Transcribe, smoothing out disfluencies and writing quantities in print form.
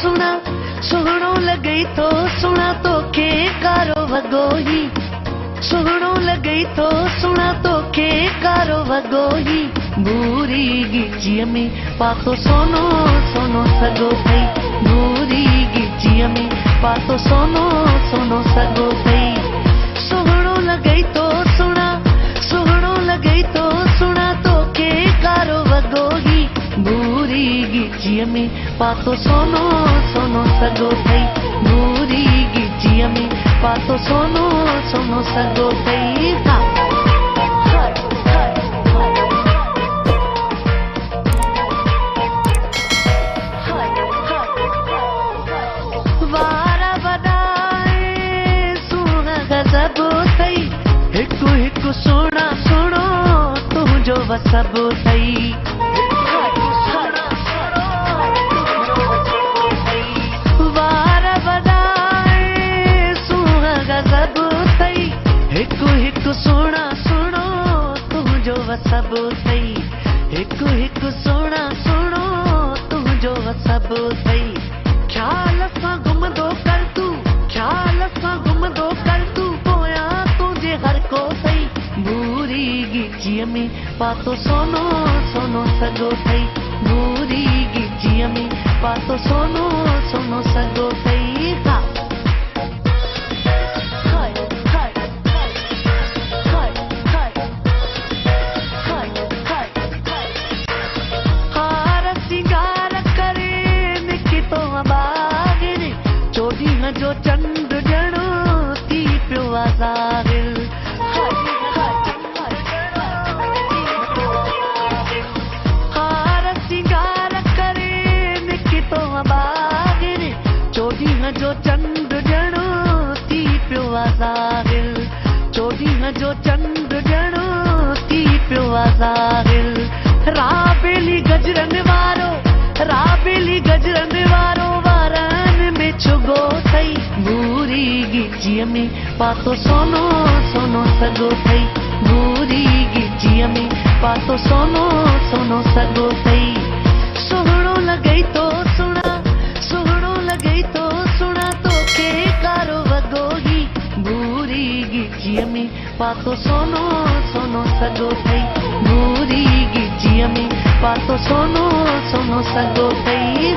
सुना सुहणो लॻई थो सुना तोखे कारो वॻो ही सुहणो लॻई थो सुना तोखे कारो वॻो ही भूरी गिचीअ में पातो सोनो सोनो सॻो अथई भूरी गिचीअ में पातो सोनो सोनो सॻो अथई सुहणो लॻई थो सुना सुहणो लॻई थो सुना तोखे कारो वॻो ही भूरी गिचीअ में पातो सोनो सोनो सॻो अथई भूरी गिचीअ में पातो सोनो सोनो सॻो अथई वारा वॾाए सुहिणा गज़ब अथई हिकु हिकु सुहिणा सुहिणो तुंहिंजो वसब अथई हिकु हिकु सुहिणा सुहिणो तुंहिंजो वसब अथई हिकु हिकु सुहिणा सुहिणो तुंहिंजो वसब अथई ख़्याल सां घुमंदो कर तूं ख़्याल सां घुमंदो कर तूं पोयां तुंहिंजे हर को अथई भूरी गिचीअ में पातो सोनो सोनो सॻो अथई भूरी गिचीअ में पातो सोनो सोनो सॻो अथई जो चंड ॼणो थी पियो ज़ाहिर हार सिंगार करे निकितो ॿाहिर चोॾींहं जो चंड ॼणो थी पियो ज़ाहिर चोॾींहं जो चंड ॼणो थी पियो ज़ाहिर राबेली गजरनि वारो राबेली गजरनि वारो वारनि में छुगो अथई भूरी गिचीअ में पातो सोनो सोनो सॻो अथई भूरी गिचीअ में पातो सोनो सोनो सॻो अथई सुहिणो लॻई थो सुहिणा सुहिणो लॻई थो सुहिणा तोखे कारो वॻो ही भूरी गिचीअ में पातो सोनो सोनो सॻो अथई भूरी गिचीअ में पातो सोनो सोनो सॻो अथई